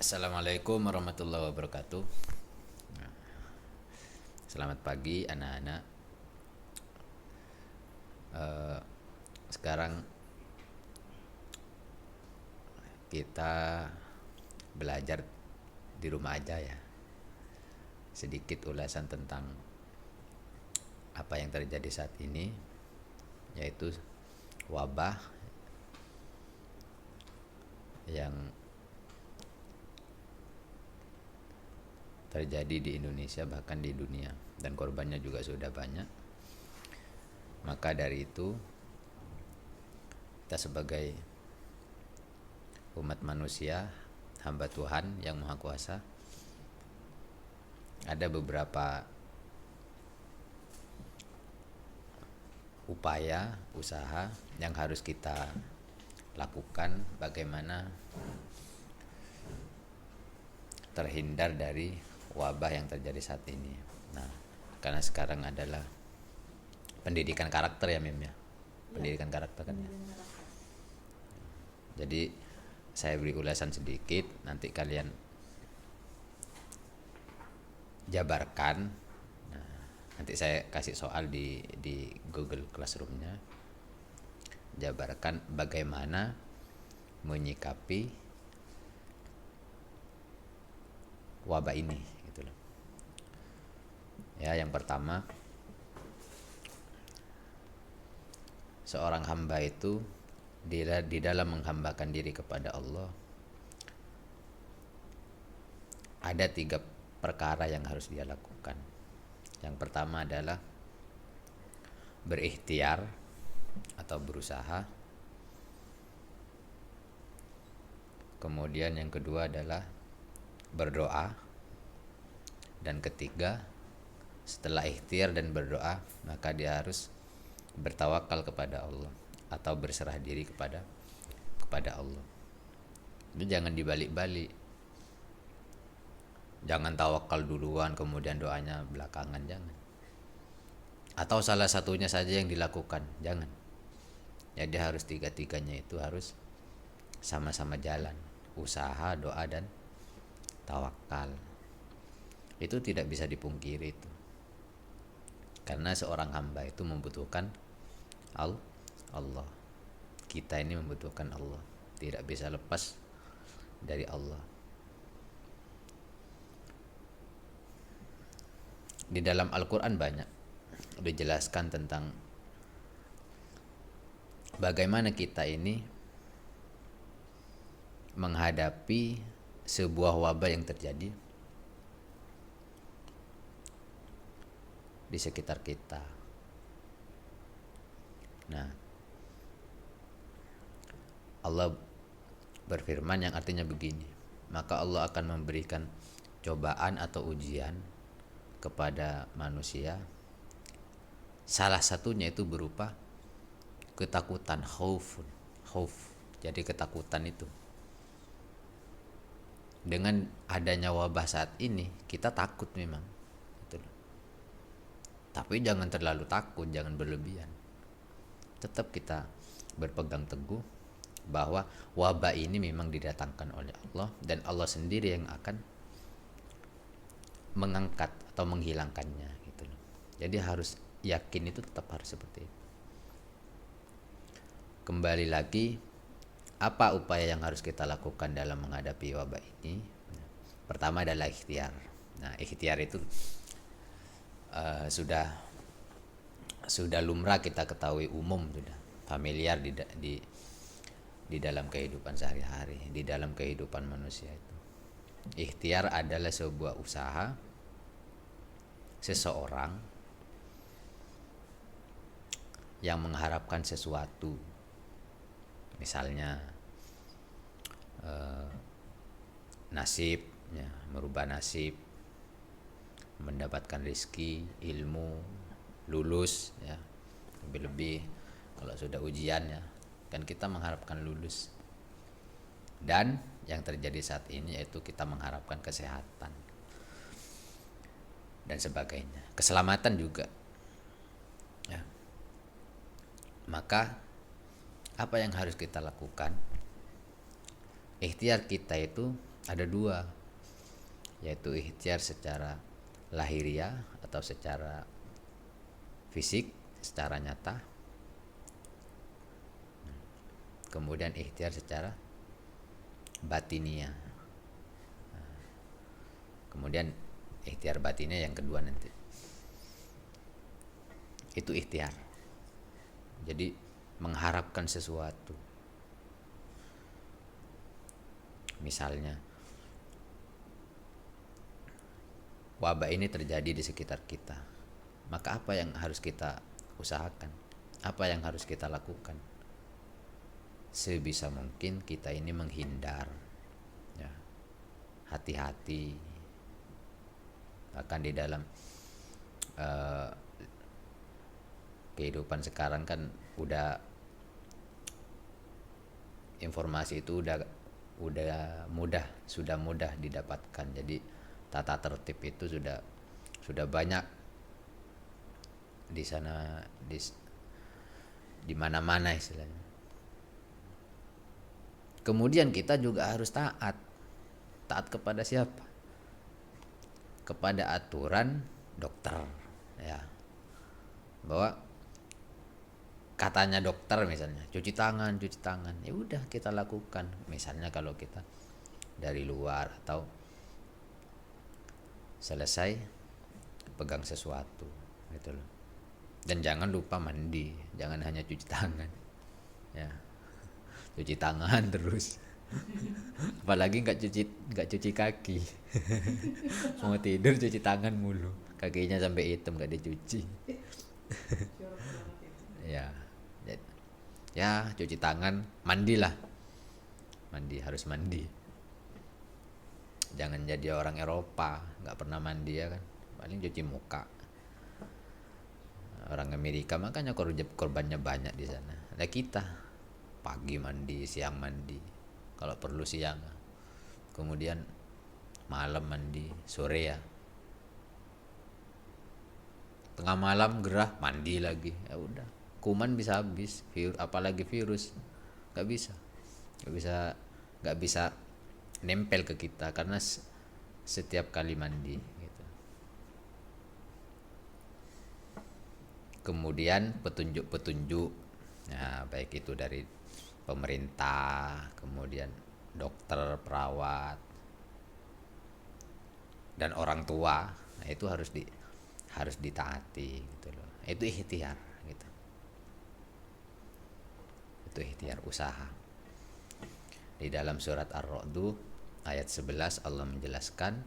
Assalamualaikum warahmatullahi wabarakatuh. Selamat pagi anak-anak. Sekarang kita belajar di rumah aja ya. Sedikit ulasan tentang apa yang terjadi saat ini, yaitu wabah yang terjadi di Indonesia, bahkan di dunia, dan korbannya juga sudah banyak. Maka dari itu, kita sebagai umat manusia, hamba Tuhan yang Maha Kuasa, ada beberapa upaya, usaha yang harus kita lakukan bagaimana terhindar dari wabah yang terjadi saat ini. Nah, karena sekarang adalah pendidikan karakter ya Mim ya. Pendidikan karakter kan ya. Jadi saya beri ulasan sedikit, nanti kalian jabarkan. Nah, nanti saya kasih soal di Google Classroom-nya. Jabarkan bagaimana menyikapi wabah ini gitu loh. Ya, yang pertama, seorang hamba itu di dalam menghambakan diri kepada Allah ada 3 perkara yang harus dia lakukan. Yang pertama adalah berikhtiar atau berusaha. Kemudian yang kedua adalah berdoa. Dan ketiga, setelah ikhtiar dan berdoa, maka dia harus bertawakal kepada Allah atau berserah diri kepada Allah. Itu jangan dibalik-balik. Jangan tawakal duluan kemudian doanya belakangan, jangan. Atau salah satunya saja yang dilakukan, jangan. Jadi harus tiga-tiganya itu harus sama-sama jalan. Usaha, doa, dan tawakal. Itu tidak bisa dipungkiri itu. Karena seorang hamba itu membutuhkan Allah. Kita ini membutuhkan Allah. Tidak bisa lepas dari Allah. Di dalam Al-Quran banyak dijelaskan tentang bagaimana kita ini menghadapi sebuah wabah yang terjadi di sekitar kita. Nah, Allah berfirman yang artinya begini, maka Allah akan memberikan cobaan atau ujian kepada manusia. Salah satunya itu berupa ketakutan, khauf. Jadi ketakutan itu. Dengan adanya wabah saat ini, kita takut memang. Betul. Tapi jangan terlalu takut, jangan berlebihan. Tetap kita berpegang teguh bahwa wabah ini memang didatangkan oleh Allah, dan Allah sendiri yang akan mengangkat atau menghilangkannya gitu loh. Jadi harus yakin, itu tetap harus seperti itu. Kembali lagi, apa upaya yang harus kita lakukan dalam menghadapi wabah ini? Pertama adalah ikhtiar. Nah, ikhtiar itu sudah lumrah kita ketahui, umum, sudah familiar di dalam kehidupan sehari-hari, di dalam kehidupan manusia itu. Ikhtiar adalah sebuah usaha seseorang yang mengharapkan sesuatu, misalnya nasib ya, merubah nasib, mendapatkan rezeki, ilmu, lulus ya. Lebih-lebih kalau sudah ujian ya, kan kita mengharapkan lulus. Dan yang terjadi saat ini yaitu kita mengharapkan kesehatan dan sebagainya, keselamatan juga ya. Maka apa yang harus kita lakukan? Ikhtiar kita itu Ada dua, yaitu ikhtiar secara lahiriah atau secara fisik, secara nyata. Kemudian ikhtiar secara batiniah. Kemudian ikhtiar batinnya yang kedua nanti. Itu ikhtiar. Jadi mengharapkan sesuatu. Misalnya wabah ini terjadi di sekitar kita. Maka apa yang harus kita usahakan? Apa yang harus kita lakukan? Sebisa mungkin kita ini menghindar, ya, hati-hati. Bahkan di dalam kehidupan sekarang kan udah informasi itu udah mudah didapatkan. Jadi tata tertib itu sudah banyak di sana, di mana-mana istilahnya. Kemudian kita juga harus taat kepada siapa? Kepada aturan dokter, ya. Bahwa katanya dokter misalnya cuci tangan, ya udah kita lakukan. Misalnya kalau kita dari luar atau selesai pegang sesuatu gitu loh. Dan jangan lupa mandi, jangan hanya cuci tangan, ya. Cuci tangan terus. Apalagi nggak cuci kaki. Mau tidur cuci tangan mulu, kakinya sampai hitam nggak dicuci. Ya, ya cuci tangan, mandilah, harus mandi. Jangan jadi orang Eropa nggak pernah mandi, ya kan, paling cuci muka. Orang Amerika makanya korbannya banyak di sana. Nah kita pagi mandi, siang mandi, kalau perlu siang, kemudian malam mandi, sore ya, tengah malam gerah mandi lagi, ya udah, kuman bisa habis, apalagi virus nggak bisa nempel ke kita karena setiap kali mandi gitu. Kemudian petunjuk-petunjuk, nah baik itu dari pemerintah, kemudian dokter, perawat, dan orang tua, nah itu harus ditaati gitu loh. Itu ikhtiar gitu. Itu ikhtiar usaha. Di dalam surat Ar-Ra'd ayat 11 Allah menjelaskan,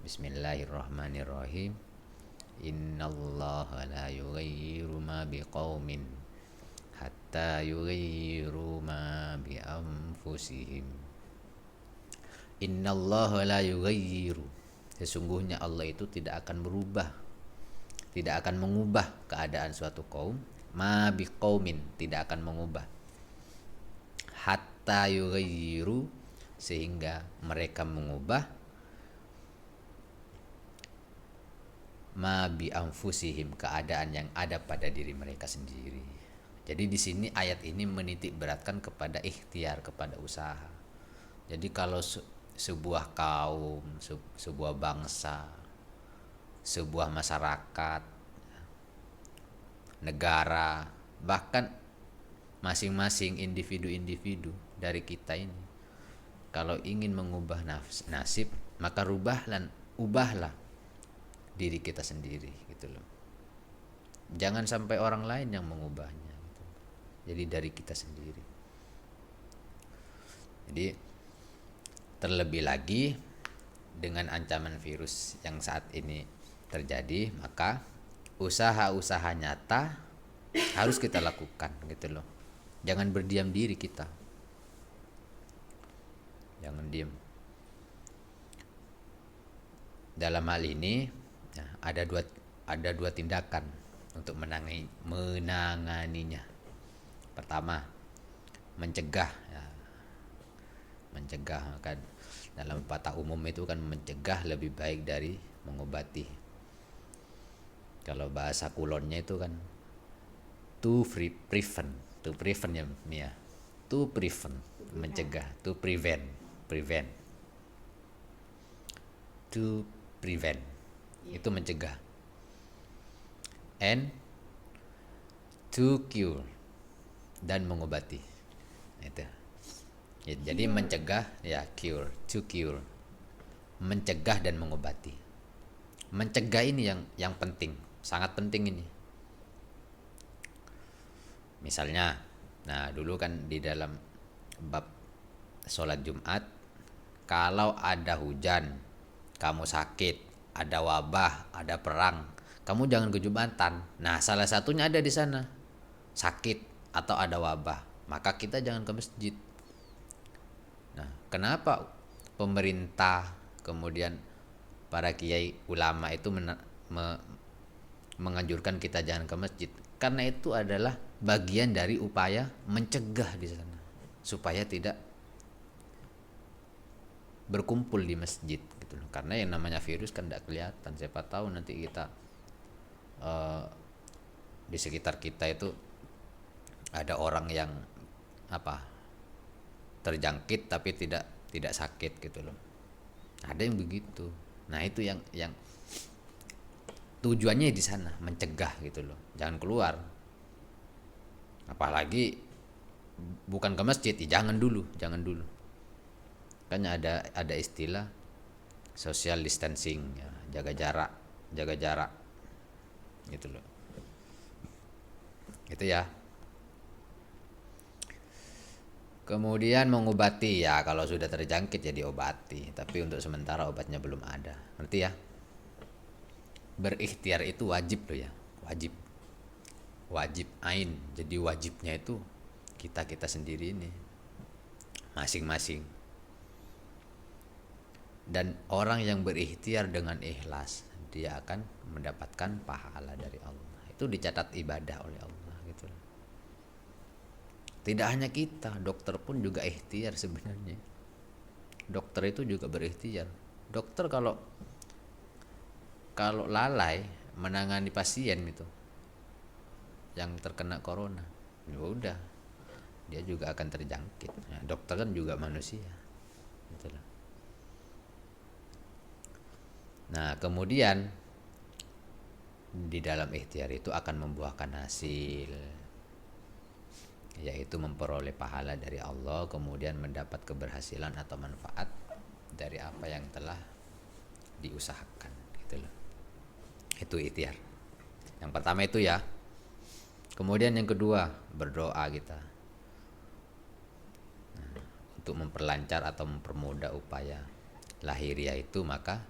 Bismillahirrahmanirrahim. Innallaha la yughayyiru ma biqaumin hatta yughayyiru ma bi anfusihim. Innallaha la yughayyiru, sesungguhnya Allah itu tidak akan mengubah keadaan suatu kaum, ma biqaumin, tidak akan mengubah, hatta yughayyiru, sehingga mereka mengubah, ma bi anfusihim, keadaan yang ada pada diri mereka sendiri. Jadi di sini ayat ini menitik beratkan kepada ikhtiar, kepada usaha. Jadi kalau sebuah kaum, sebuah bangsa, sebuah masyarakat, negara, bahkan masing-masing individu dari kita ini, kalau ingin mengubah nasib, maka ubahlah diri kita sendiri gitu loh. Jangan sampai orang lain yang mengubahnya gitu. Jadi dari kita sendiri. Jadi terlebih lagi dengan ancaman virus yang saat ini terjadi, maka usaha-usaha nyata harus kita lakukan gitu loh. Jangan berdiam diri kita. Jangan diam. Dalam hal ini ada dua tindakan untuk menanganinya. Pertama, mencegah, ya. Mencegah kan dalam pepatah umum itu kan mencegah lebih baik dari mengobati. Kalau bahasa kulonnya itu kan to prevent ya Mia. To prevent, mencegah, to prevent. to prevent, itu mencegah, and to cure, dan mengobati. Itu ya, jadi mencegah ya, cure, to cure, mencegah dan mengobati. Mencegah ini yang penting, sangat penting ini. Misalnya, nah dulu kan di dalam bab sholat Jumat, kalau ada hujan, kamu sakit, ada wabah, ada perang, kamu jangan ke Jumatan. Nah, salah satunya ada di sana, sakit atau ada wabah, maka kita jangan ke masjid. Nah, kenapa pemerintah kemudian para kiai ulama itu menganjurkan kita jangan ke masjid? Karena itu adalah bagian dari upaya mencegah di sana supaya tidak berkumpul di masjid gitu loh. Karena yang namanya virus kan tidak kelihatan, siapa tahu nanti kita di sekitar kita itu ada orang yang apa, terjangkit tapi tidak sakit gitu loh. Ada yang begitu. Nah, itu yang tujuannya di sana, mencegah gitu loh. Jangan keluar. Apalagi bukan ke masjid, ya jangan dulu. Kan ada istilah social distancing ya, jaga jarak gitu loh. Itu ya. Kemudian mengobati ya, kalau sudah terjangkit ya diobati, tapi untuk sementara obatnya belum ada. Ngerti ya? Berikhtiar itu wajib loh ya, wajib ain. Jadi wajibnya itu kita sendiri ini masing-masing. Dan orang yang berikhtiar dengan ikhlas, dia akan mendapatkan pahala dari Allah. Itu dicatat ibadah oleh Allah gitu. Tidak hanya kita, dokter pun juga ikhtiar sebenarnya. Dokter itu juga berikhtiar. Dokter kalau lalai menangani pasien itu yang terkena corona, ya udah, dia juga akan terjangkit. Nah, dokter kan juga manusia. Gitu loh. Nah, kemudian di dalam ikhtiar itu akan membuahkan hasil, yaitu memperoleh pahala dari Allah, kemudian mendapat keberhasilan atau manfaat dari apa yang telah diusahakan gitu loh. Itu ikhtiar. Yang pertama itu ya. Kemudian yang kedua, berdoa kita. Nah, untuk memperlancar atau mempermudah upaya lahiriah itu, maka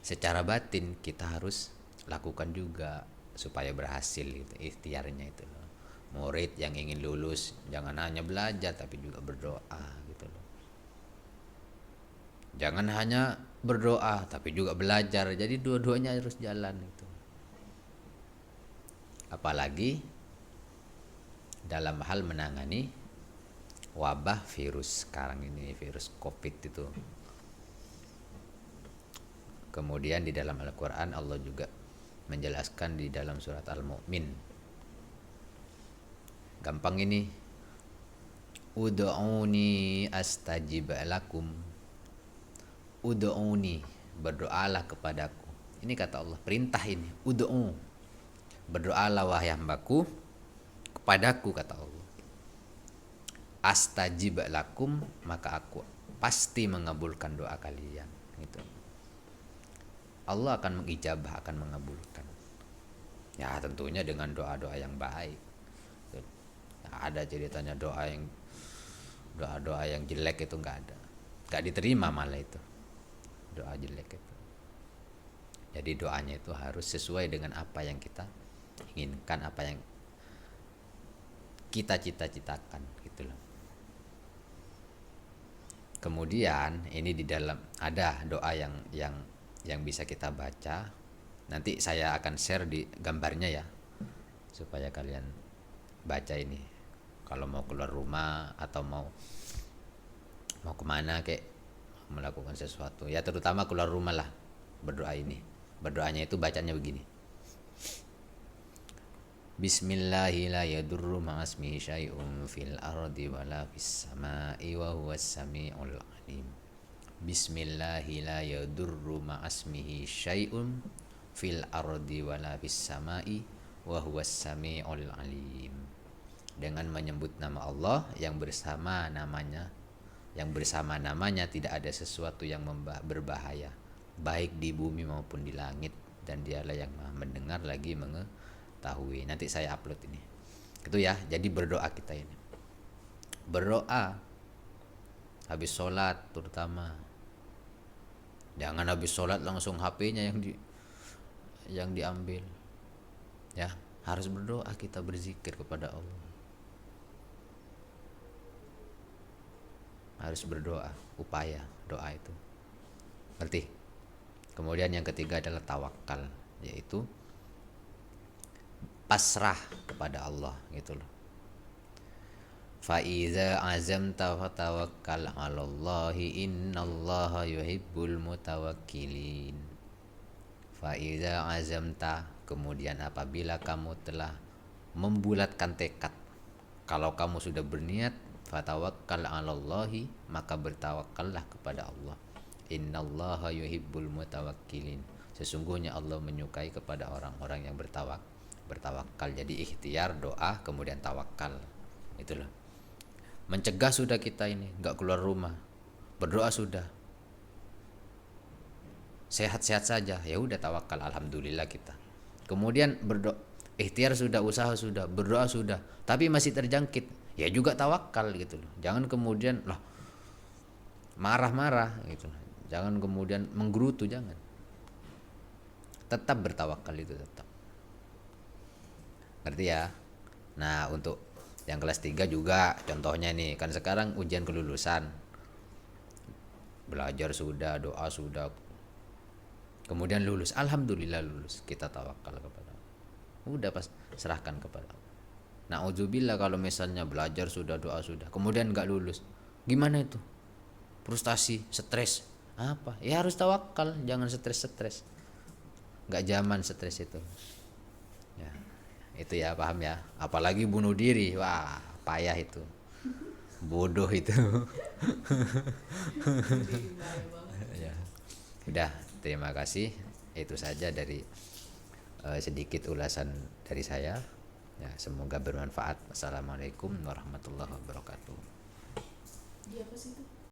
secara batin kita harus lakukan juga supaya berhasil gitu, ikhtiarnya itu loh. Murid yang ingin lulus jangan hanya belajar tapi juga berdoa gitu loh. Jangan hanya berdoa tapi juga belajar. Jadi dua-duanya harus jalan gitu. Apalagi dalam hal menangani wabah virus sekarang ini, virus Covid itu. Kemudian di dalam Al-Quran Allah juga menjelaskan di dalam surat Al-Mu'min. Gampang ini. Ud'uni astajib lakum. Ud'uni, berdoalah kepadaku. Ini kata Allah, perintah ini. Ud'u, berdoalah wahai hambaku kepadaku, kata Allah. Astajib lakum, maka aku pasti mengabulkan doa kalian. Gitu. Allah akan mengijabah, akan mengabulkan. Ya tentunya dengan doa-doa yang baik. Nggak ada ceritanya doa yang jelek itu nggak ada. Nggak diterima malah itu. Doa jelek itu. Jadi doanya itu harus sesuai dengan apa yang kita inginkan, apa yang kita cita-citakan gitu loh. Kemudian ini di dalam ada doa yang bisa kita baca. Nanti saya akan share di gambarnya ya, supaya kalian baca ini. Kalau mau keluar rumah atau mau kemana kayak melakukan sesuatu, ya terutama keluar rumah lah, berdoa ini. Berdoanya itu bacanya begini. Bismillahirrahmanirrahim. Ma'asmihi syai'un fil ardi wala fis sama'i wa huwas sami'ul alim. Bismillahi la yadurru ma'asmihi syai'un fil ardi wala fis samai wa huwas samiul alim. Dengan menyebut nama Allah yang bersama namanya tidak ada sesuatu yang berbahaya baik di bumi maupun di langit, dan dialah yang maha mendengar lagi mengetahui. Nanti saya upload ini itu ya. Jadi berdoa kita ini, berdoa habis sholat terutama. Jangan habis sholat langsung HP-nya yang diambil. Ya, harus berdoa, kita berzikir kepada Allah. Harus berdoa, upaya doa itu. Ngerti? Kemudian yang ketiga adalah tawakal, yaitu pasrah kepada Allah gitu loh. Fa iza azamta fatawakkal 'alallahi innallaha yuhibbul mutawakkilin. Fa iza azamta, kemudian apabila kamu telah membulatkan tekad, kalau kamu sudah berniat, fatawakkal 'alallahi, maka bertawakallah kepada Allah. Innallaha yuhibbul mutawakkilin, sesungguhnya Allah menyukai kepada orang-orang yang bertawakal. Jadi ikhtiar, doa, kemudian tawakal. Itulah. Mencegah sudah kita ini, nggak keluar rumah, berdoa sudah, sehat-sehat saja, ya udah tawakal, alhamdulillah kita. Kemudian berdoa, ikhtiar sudah, usaha sudah, berdoa sudah, tapi masih terjangkit, ya juga tawakal gitu loh. Jangan kemudian loh marah-marah gitu, jangan kemudian menggerutu, jangan. Tetap bertawakal itu tetap. Ngerti ya? Nah, untuk yang kelas 3 juga contohnya nih, kan sekarang ujian kelulusan. Belajar sudah, doa sudah. Kemudian lulus, alhamdulillah lulus. Kita tawakal kepada Allah. Udah pas serahkan kepada Allah. Nauzubillah kalau misalnya belajar sudah, doa sudah, kemudian nggak lulus. Gimana itu? Frustasi, stres. Apa? Ya harus tawakal, jangan stres-stres. Nggak zaman stres itu. Ya. Itu ya, paham ya. Apalagi bunuh diri, wah payah itu, bodoh itu. Ya. Udah, terima kasih. Itu saja dari sedikit ulasan dari saya. Ya, semoga bermanfaat. Wassalamualaikum warahmatullahi wabarakatuh.